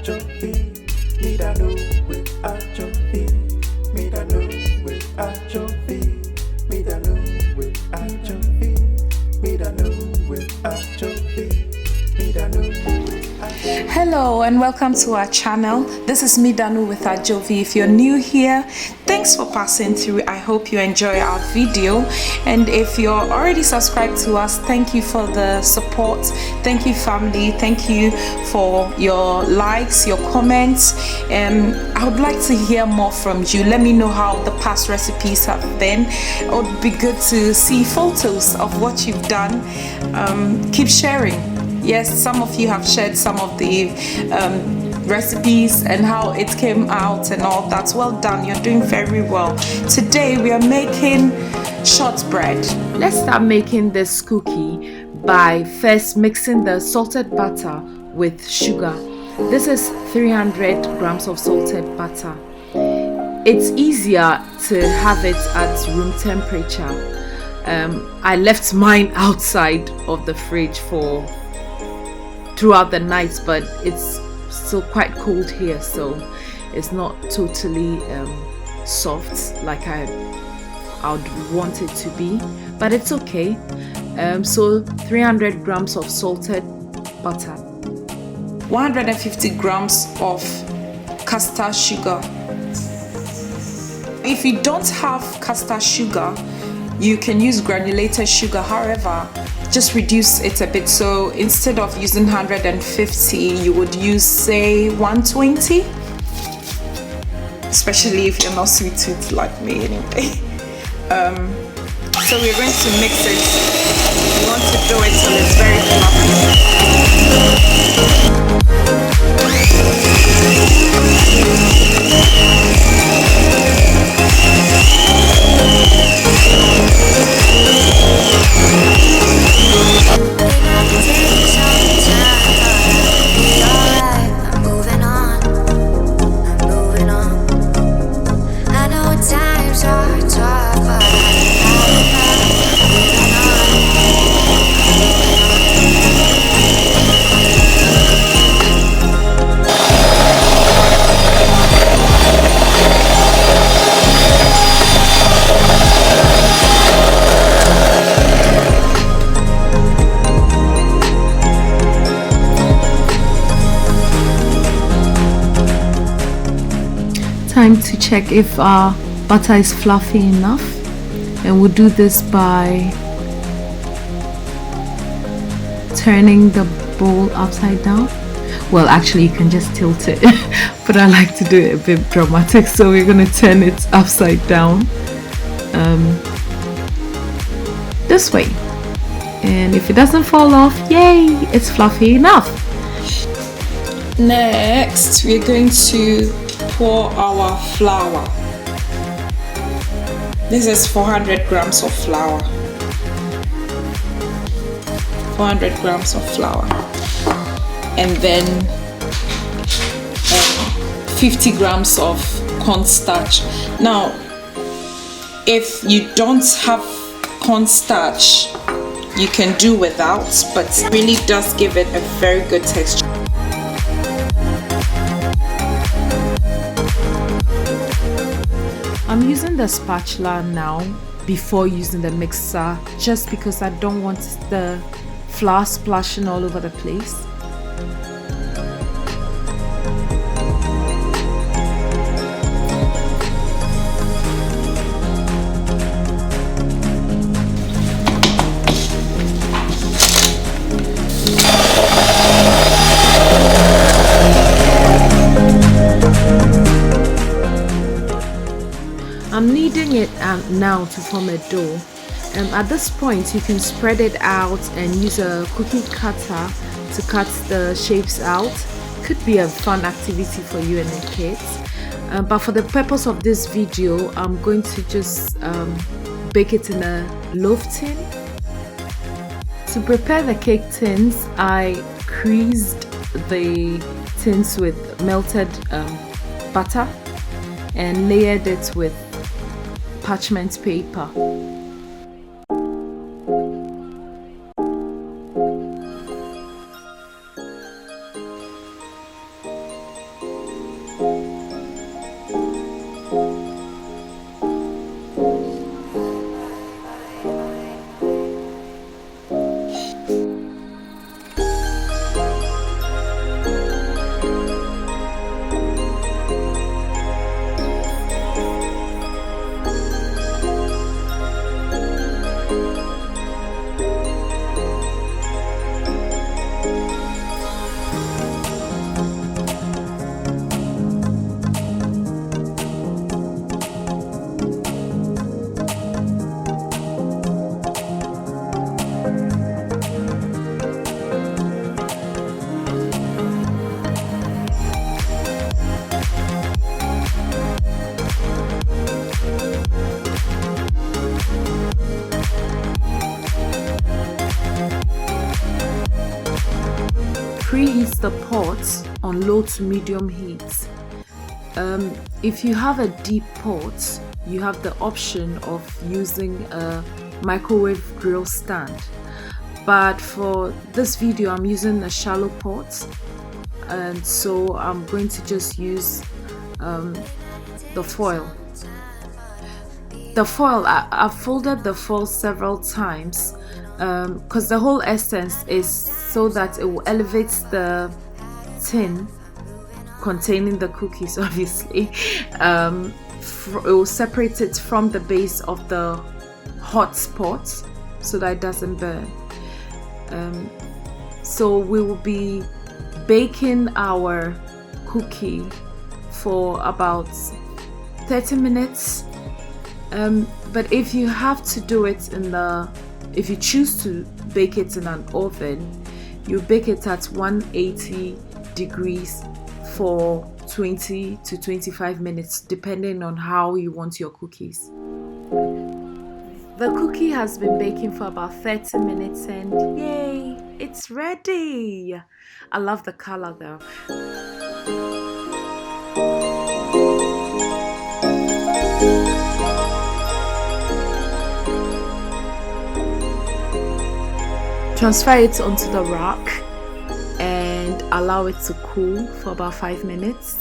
Adzovi, Midanu with Adzovi, Midanu with Adzovi, Midanu with Adzovi, Midanu with Adzovi, Midanu with Adzovi. Hello and welcome to our channel. This is Midanu with Adzovi. If you're new here, thanks for passing through. I hope you enjoy our video, and if you're already subscribed to us, thank you for the support. Thank you, family. Thank you for your likes, your comments. I would like to hear more from you. Let me know how the past recipes have been. It would be good to see photos of what you've done. Keep sharing. Yes, some of you have shared some of the recipes and how it came out and all that. Well done, you're doing very well. Today we are making shortbread. Let's start making this cookie by first mixing the salted butter with sugar. This is 300 grams of salted butter. It's easier to have it at room temperature. I left mine outside of the fridge throughout the night, but it's still quite cold here, so it's not totally soft like I would want it to be, but it's okay. So 300 grams of salted butter, 150 grams of castor sugar. If you don't have castor sugar, you can use granulated sugar. However, just reduce it a bit. So instead of using 150, you would use, say, 120, especially if you're not sweet tooth like me anyway. So we're going to mix it. You want to do it till it's very fluffy. Time to check if our butter is fluffy enough, and we'll do this by turning the bowl upside down. Well, actually you can just tilt it, but I like to do it a bit dramatic, so we're going to turn it upside down this way, and if it doesn't fall off, yay, it's fluffy enough. Next we're going to pour our flour. This is 400 grams of flour. 400 grams of flour. And then 50 grams of cornstarch. Now, if you don't have cornstarch, you can do without, but it really does give it a very good texture. I'm using the spatula now before using the mixer, just because I don't want the flour splashing all over the place. I'm kneading it now to form a dough. At this point you can spread it out and use a cookie cutter to cut the shapes out. Could be a fun activity for you and the kids, but for the purpose of this video I'm going to just bake it in a loaf tin. To prepare the cake tins, I creased the tins with melted butter and layered it with parchment paper. the pot on low to medium heat. If you have a deep pot, you have the option of using a microwave grill stand, but for this video I'm using a shallow pot, and so I'm going to just use the foil. I've folded the foil several times because the whole essence is so that it will elevate the tin containing the cookies, obviously. It will separate it from the base of the hot spot so that it doesn't burn. So we will be baking our cookie for about 30 minutes. But if you have to do it if you choose to bake it in an oven, you bake it at 180 degrees for 20 to 25 minutes, depending on how you want your cookies. The cookie has been baking for about 30 minutes and yay, it's ready. I love the color though. Transfer it onto the rack and allow it to cool for about 5 minutes.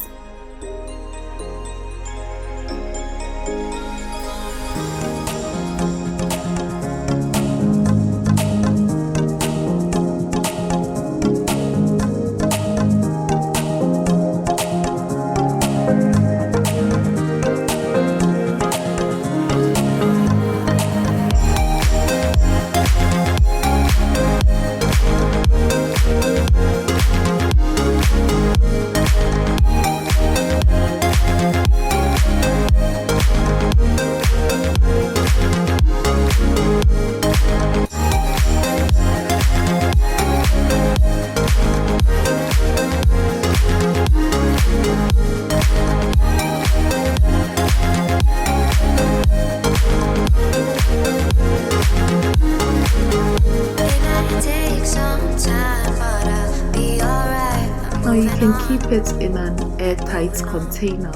Now you can keep it in an airtight container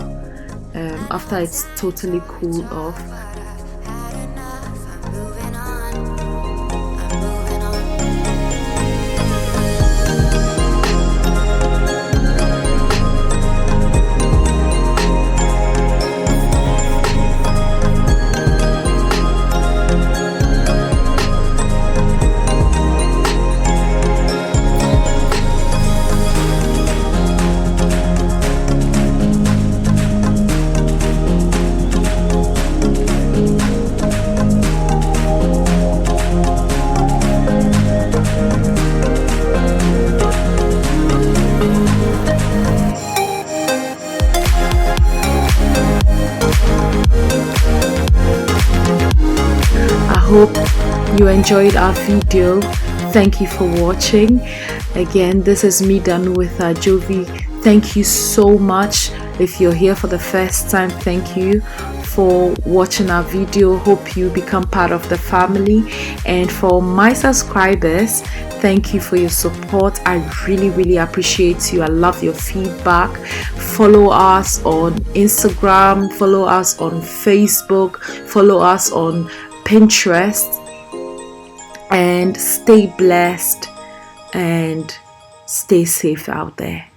after it's totally cooled off. Hope you enjoyed our video. Thank you for watching. Again, this is Midanu with Adzovi. Thank you so much. If you're here for the first time, thank you for watching our video. Hope you become part of the family. And for my subscribers, thank you for your support. I really appreciate you. I love your feedback. Follow us on Instagram, follow us on Facebook, follow us on Pinterest, and stay blessed and stay safe out there.